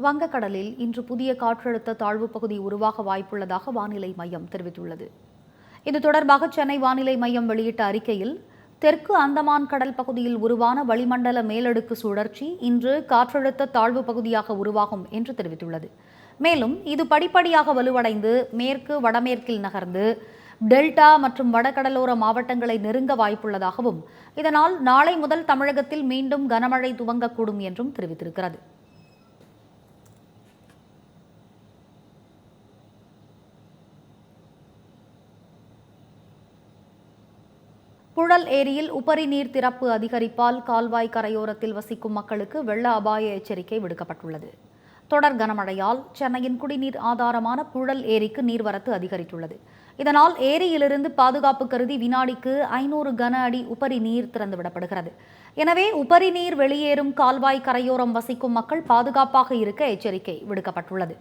வங்கக்கடலில் இன்று புதிய காற்றழுத்த தாழ்வு பகுதி உருவாக வாய்ப்புள்ளதாக வானிலை மையம் தெரிவித்துள்ளது. இது தொடர்பாக சென்னை வானிலை மையம் வெளியிட்ட அறிக்கையில், தெற்கு அந்தமான் கடல் பகுதியில் உருவான வளிமண்டல மேலடுக்கு சுழற்சி இன்று காற்றழுத்த தாழ்வு பகுதியாக உருவாகும் என்று தெரிவித்துள்ளது. மேலும் இது படிப்படியாக வலுவடைந்து மேற்கு வடமேற்கில் நகர்ந்து டெல்டா மற்றும் வடகடலோர மாவட்டங்களை நெருங்க வாய்ப்புள்ளதாகவும், இதனால் நாளை முதல் தமிழகத்தில் மீண்டும் கனமழை துவங்கக்கூடும் என்றும் தெரிவித்திருக்கிறது. புழல் ஏரியில் உபரி நீர் திறப்பு அதிகரிப்பால் கால்வாய் கரையோரத்தில் வசிக்கும் மக்களுக்கு வெள்ள அபாய எச்சரிக்கை விடுக்கப்பட்டுள்ளது. தொடர் கனமழையால் சென்னையின் குடிநீர் ஆதாரமான புழல் ஏரிக்கு நீர்வரத்து அதிகரித்துள்ளது. இதனால் ஏரியிலிருந்து பாதுகாப்பு கருதி வினாடிக்கு 500 கன அடி உபரி நீர் திறந்துவிடப்படுகிறது. எனவே உபரி நீர் வெளியேறும் கால்வாய் கரையோரம் வசிக்கும் மக்கள் பாதுகாப்பாக இருக்க எச்சரிக்கை விடுக்கப்பட்டுள்ளது.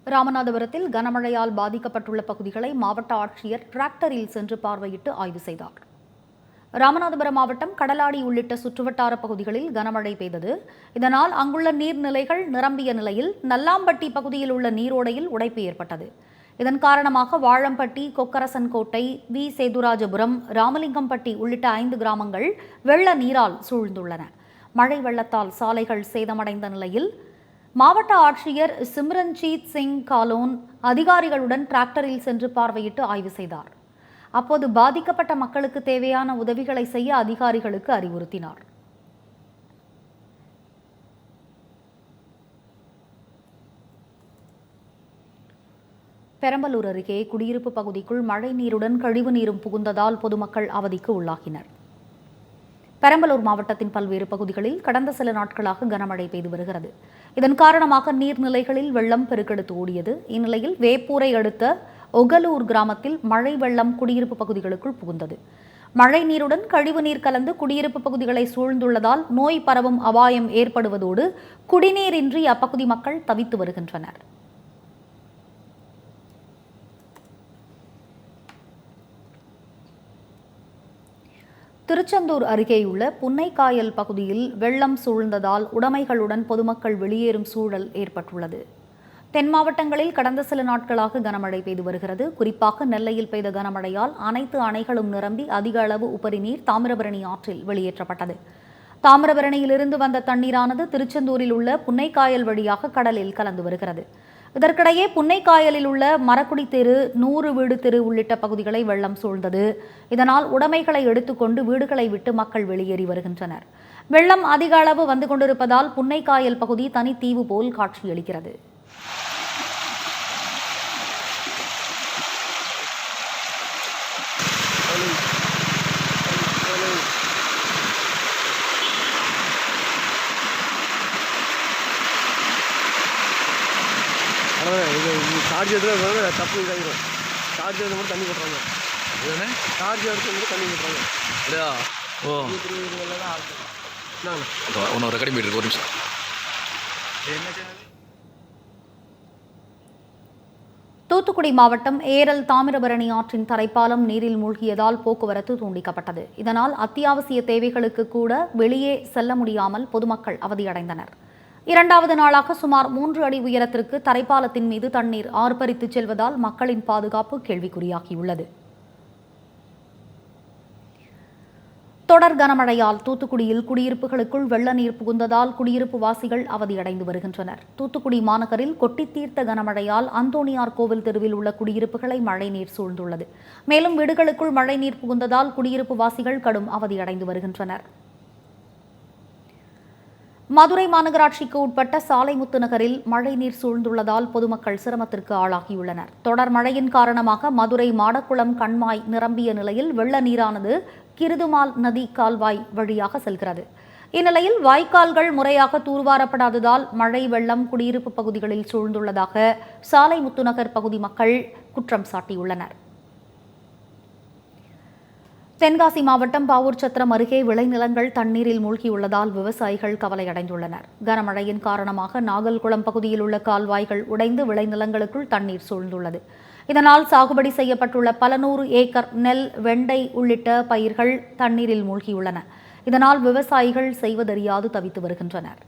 ராமநாதபுரத்தில் கனமழையால் பாதிக்கப்பட்டுள்ள பகுதிகளை மாவட்ட ஆட்சியர் டிராக்டரில் சென்று பார்வையிட்டு ஆய்வு செய்தார். ராமநாதபுரம் மாவட்டம் கடலாடி உள்ளிட்ட சுற்றுவட்டார பகுதிகளில் கனமழை பெய்தது. இதனால் அங்குள்ள நீர்நிலைகள் நிரம்பிய நிலையில் நல்லாம்பட்டி பகுதியில் உள்ள நீரோடையில் உடைப்பு ஏற்பட்டது. இதன் காரணமாக வாழம்பட்டி, கொக்கரசன்கோட்டை, வி சேதுராஜபுரம், ராமலிங்கம்பட்டி உள்ளிட்ட 5 கிராமங்கள் வெள்ள நீரால் சூழ்ந்துள்ளன. மழை வெள்ளத்தால் சாலைகள் சேதமடைந்த நிலையில் மாவட்ட ஆட்சியர் சிம்ரன்ஜீத் சிங் காலோன் அதிகாரிகளுடன் டிராக்டரில் சென்று பார்வையிட்டு ஆய்வு செய்தார். அப்போது பாதிக்கப்பட்ட மக்களுக்கு தேவையான உதவிகளை செய்ய அதிகாரிகளுக்கு அறிவுறுத்தினார். பெரம்பலூர் அருகே குடியிருப்பு பகுதிக்குள் மழை நீருடன் கழிவு நீரும் புகுந்ததால் பொதுமக்கள் அவதிக்கு உள்ளாகினர். பெரம்பலூர் மாவட்டத்தின் பல்வேறு பகுதிகளில் கடந்த சில நாட்களாக கனமழை பெய்து வருகிறது. இதன் காரணமாக நீர்நிலைகளில் வெள்ளம் பெருக்கெடுத்து ஓடியது. இந்நிலையில் வேப்பூரை அடுத்த ஒகலூர் கிராமத்தில் மழை வெள்ளம் குடியிருப்பு பகுதிகளுக்குள் புகுந்தது. மழை நீருடன் கழிவு நீர் கலந்து குடியிருப்பு பகுதிகளை சூழ்ந்துள்ளதால் நோய் பரவும் அபாயம் ஏற்படுவதோடு குடிநீரின்றி அப்பகுதி மக்கள் தவித்து வருகின்றனர். திருச்செந்தூர் அருகேயுள்ள புன்னைக்காயல் பகுதியில் வெள்ளம் சூழ்ந்ததால் உடைமைகளுடன் பொதுமக்கள் வெளியேறும் சூழல் ஏற்பட்டுள்ளது. தென் மாவட்டங்களில் கடந்த சில நாட்களாக கனமழை பெய்து வருகிறது. குறிப்பாக நெல்லையில் பெய்த கனமழையால் அனைத்து அணைகளும் நிரம்பி அதிக அளவு உபரி நீர் தாமிரபரணி ஆற்றில் வெளியேற்றப்பட்டது. தாமிரபரணியிலிருந்து வந்த தண்ணீரானது திருச்செந்தூரில் உள்ள புன்னைக்காயல் வழியாக கடலில் கலந்து வருகிறது. இதற்கிடையே புன்னைக்காயலில் உள்ள மரக்குடி தெரு, 100 வீடு தெரு உள்ளிட்ட பகுதிகளை வெள்ளம் சூழ்ந்தது. இதனால் உடைமைகளை எடுத்துக்கொண்டு வீடுகளை விட்டு மக்கள் வெளியேறி வருகின்றனர். வெள்ளம் அதிக அளவு வந்து கொண்டிருப்பதால் புன்னைக்காயல் பகுதி தனித்தீவு போல் காட்சியளிக்கிறது. சார்ஜ் எடுத்து தப்பு இதாகிடும். சார்ஜ் எடுத்து மட்டும் தண்ணி போட்டுறாங்க. சார்ஜ் எடுத்து மட்டும் தண்ணி போட்டுறாங்க. இல்லையா? ஓ, ஒன்று ஒரு கடிமீட்டர் இருக்கு. ஒரு நிமிஷம். தூத்துக்குடி மாவட்டம் ஏரல் தாமிரபரணி ஆற்றின் தரைப்பாலம் நீரில் மூழ்கியதால் போக்குவரத்து துண்டிக்கப்பட்டது. இதனால் அத்தியாவசிய தேவைகளுக்கு கூட வெளியே செல்ல முடியாமல் பொதுமக்கள் அவதியடைந்தனர். 2வது நாளாக சுமார் 3 அடி உயரத்திற்கு தரைப்பாலத்தின் மீது தண்ணீர் ஆர்ப்பரித்து செல்வதால் மக்களின் பாதுகாப்பு கேள்விக்குறியாகியுள்ளது. தொடர் கனமழையால் தூத்துக்குடியில் குடியிருப்புகளுக்குள் வெள்ள நீர் புகுந்ததால் குடியிருப்பு வாசிகள் அவதியடைந்து வருகின்றனர். தூத்துக்குடி மாநகரில் கொட்டி தீர்த்த கனமழையால் அந்தோணியார் கோவில் தெருவில் உள்ள குடியிருப்புகளை மழைநீர் சூழ்ந்துள்ளது. மேலும் வீடுகளுக்குள் மழைநீர் புகுந்ததால் குடியிருப்பு வாசிகள் கடும் அவதியடைந்து வருகின்றனர். மதுரை மாநகராட்சிக்கு உட்பட்ட சாலைமுத்து நகரில் மழைநீர் சூழ்ந்துள்ளதால் பொதுமக்கள் சிரமத்திற்கு ஆளாகியுள்ளனர். தொடர் மழையின் காரணமாக மதுரை மாடக்குளம் கண்மாய் நிரம்பிய நிலையில் வெள்ள நீரானது கிருதுமால் நதி கால்வாய் வழியாக செல்கிறது. இந்நிலையில் வாய்க்கால்கள் முறையாக தூர்வாரப்படாததால் மழை வெள்ளம் குடியிருப்பு பகுதிகளில் சூழ்ந்துள்ளதாக சாலை முத்துநகர் பகுதி மக்கள் குற்றம் சாட்டியுள்ளனர். தென்காசி மாவட்டம் பாவூர் சத்திரம் அருகே விளைநிலங்கள் தண்ணீரில் மூழ்கியுள்ளதால் விவசாயிகள் கவலையடைந்துள்ளனர். கனமழையின் காரணமாக நாகல்குளம் பகுதியில் உள்ள கால்வாய்கள் உடைந்து விளைநிலங்களுக்குள் தண்ணீர் சூழ்ந்துள்ளது. இதனால் சாகுபடி செய்யப்பட்டுள்ள பல நூறு ஏக்கர் நெல், வெண்டை உள்ளிட்ட பயிர்கள் தண்ணீரில் மூழ்கியுள்ளன. இதனால் விவசாயிகள் செய்வதறியாது தவித்து வருகின்றனர்.